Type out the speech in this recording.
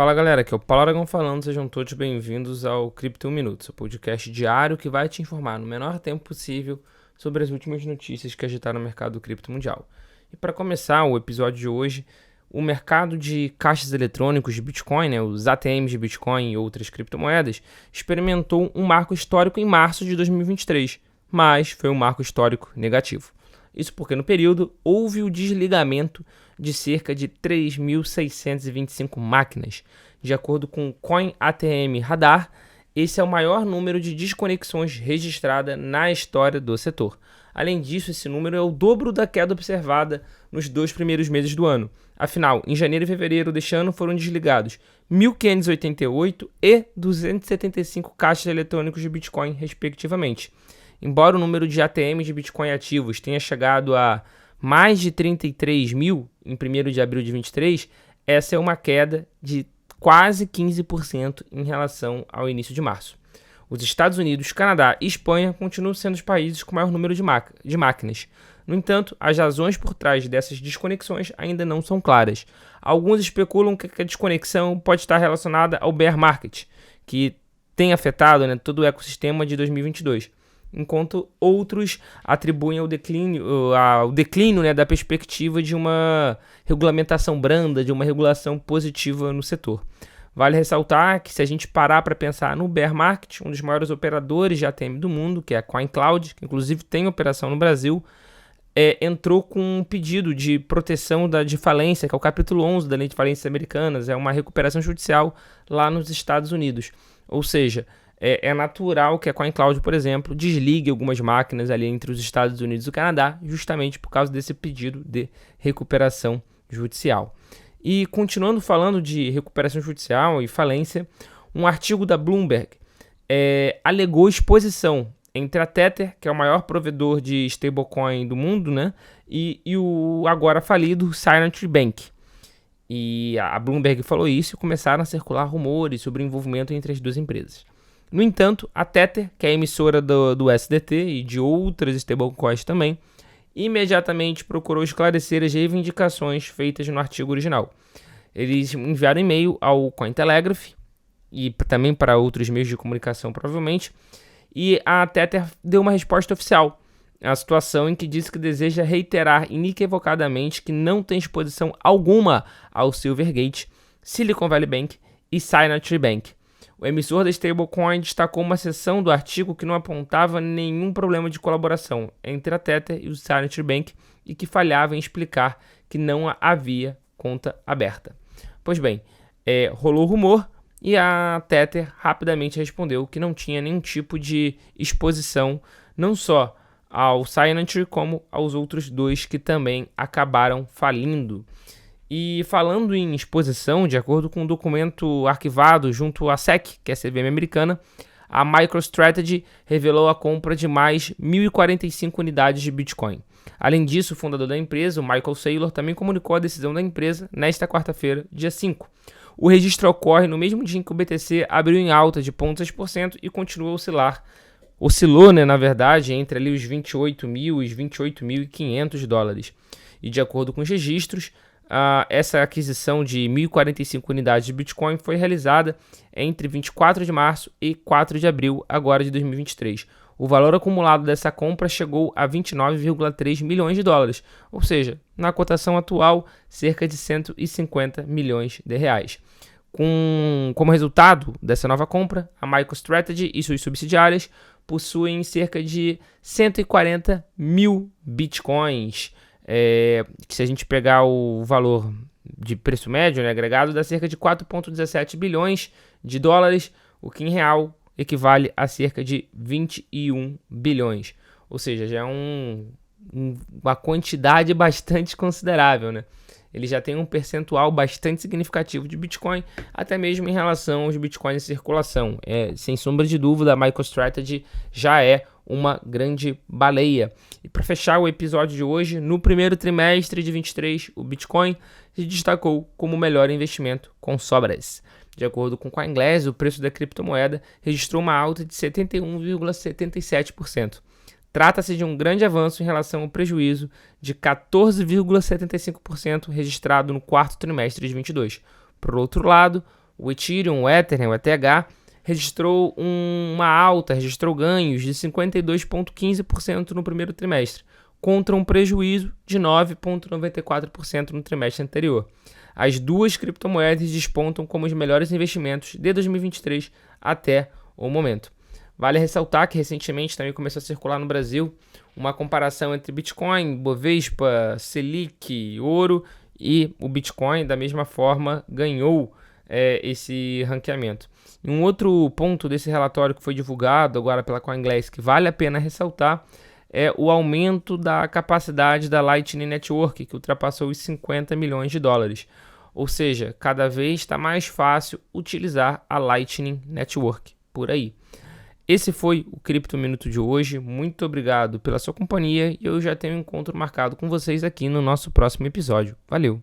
Fala galera, aqui é o Paulo Aragão falando, sejam todos bem-vindos ao Cripto 1 Minuto, seu podcast diário que vai te informar no menor tempo possível sobre as últimas notícias que agitaram o mercado do cripto mundial. E para começar o episódio de hoje, o mercado de caixas eletrônicos de Bitcoin, os ATMs de Bitcoin e outras criptomoedas, experimentou um marco histórico em março de 2023, mas foi um marco histórico negativo. Isso porque no período houve o desligamento de cerca de 3.625 máquinas. De acordo com o CoinATM Radar, esse é o maior número de desconexões registrada na história do setor. Além disso, esse número é o dobro da queda observada nos 2 primeiros meses do ano. Afinal, em janeiro e fevereiro deste ano foram desligados 1.588 e 275 caixas eletrônicos de Bitcoin, respectivamente. Embora o número de ATMs de Bitcoin ativos tenha chegado a mais de 33 mil em 1º de abril de 2023, essa é uma queda de quase 15% em relação ao início de março. Os Estados Unidos, Canadá e Espanha continuam sendo os países com maior número de máquinas. No entanto, as razões por trás dessas desconexões ainda não são claras. Alguns especulam que a desconexão pode estar relacionada ao bear market, que tem afetado todo o ecossistema de 2022. Enquanto outros atribuem ao declínio da perspectiva de uma regulamentação branda, de uma regulação positiva no setor. Vale ressaltar que se a gente parar para pensar no bear market, um dos maiores operadores de ATM do mundo, que é a CoinCloud, que inclusive tem operação no Brasil, entrou com um pedido de proteção de falência, que é o capítulo 11 da Lei de Falências Americanas, é uma recuperação judicial lá nos Estados Unidos. Ou seja, é natural que a CoinCloud, por exemplo, desligue algumas máquinas ali entre os Estados Unidos e o Canadá, justamente por causa desse pedido de recuperação judicial. E continuando falando de recuperação judicial e falência, um artigo da Bloomberg alegou exposição entre a Tether, que é o maior provedor de stablecoin do mundo, e o agora falido Signature Bank. E a Bloomberg falou isso e começaram a circular rumores sobre o envolvimento entre as duas empresas. No entanto, a Tether, que é a emissora do USDT e de outras stablecoins também, imediatamente procurou esclarecer as reivindicações feitas no artigo original. Eles enviaram e-mail ao Cointelegraph e também para outros meios de comunicação, provavelmente, e a Tether deu uma resposta oficial à situação em que disse que deseja reiterar inequivocadamente que não tem exposição alguma ao Silvergate, Silicon Valley Bank e Signature Bank. O emissor da stablecoin destacou uma seção do artigo que não apontava nenhum problema de colaboração entre a Tether e o Signature Bank e que falhava em explicar que não havia conta aberta. Pois bem, rolou rumor e a Tether rapidamente respondeu que não tinha nenhum tipo de exposição, não só ao Signature como aos outros dois que também acabaram falindo. E falando em exposição, de acordo com um documento arquivado junto à SEC, que é a CVM americana, a MicroStrategy revelou a compra de mais 1.045 unidades de Bitcoin. Além disso, o fundador da empresa, o Michael Saylor, também comunicou a decisão da empresa nesta quarta-feira, dia 5. O registro ocorre no mesmo dia em que o BTC abriu em alta de 0,6% e continua a oscilar. Oscilou, na verdade, entre ali os 28 mil e os 28.500 dólares. E de acordo com os registros, essa aquisição de 1.045 unidades de Bitcoin foi realizada entre 24 de março e 4 de abril agora de 2023. O valor acumulado dessa compra chegou a 29,3 milhões de dólares, ou seja, na cotação atual, cerca de 150 milhões de reais. Como resultado dessa nova compra, a MicroStrategy e suas subsidiárias possuem cerca de 140 mil Bitcoins, que se a gente pegar o valor de preço médio, agregado, dá cerca de 4,17 bilhões de dólares, o que em real equivale a cerca de 21 bilhões. Ou seja, já é uma quantidade bastante considerável, Ele já tem um percentual bastante significativo de Bitcoin, até mesmo em relação aos Bitcoins em circulação. Sem sombra de dúvida, a MicroStrategy já é uma grande baleia. E para fechar o episódio de hoje, no primeiro trimestre de 2023, o Bitcoin se destacou como o melhor investimento com sobras. De acordo com o CoinGlass, o preço da criptomoeda registrou uma alta de 71,77%. Trata-se de um grande avanço em relação ao prejuízo de 14,75% registrado no quarto trimestre de 2022. Por outro lado, O Ethereum, o Ether, o ETH, registrou registrou ganhos de 52,15% no primeiro trimestre, contra um prejuízo de 9,94% no trimestre anterior. As duas criptomoedas despontam como os melhores investimentos de 2023 até o momento. Vale ressaltar que recentemente também começou a circular no Brasil uma comparação entre Bitcoin, Bovespa, Selic, ouro, e o Bitcoin da mesma forma ganhou esse ranqueamento. E um outro ponto desse relatório que foi divulgado agora pela CoinGlass que vale a pena ressaltar é o aumento da capacidade da Lightning Network, que ultrapassou os 50 milhões de dólares. Ou seja, cada vez está mais fácil utilizar a Lightning Network por aí. Esse foi o Cripto Minuto de hoje. Muito obrigado pela sua companhia e eu já tenho um encontro marcado com vocês aqui no nosso próximo episódio. Valeu!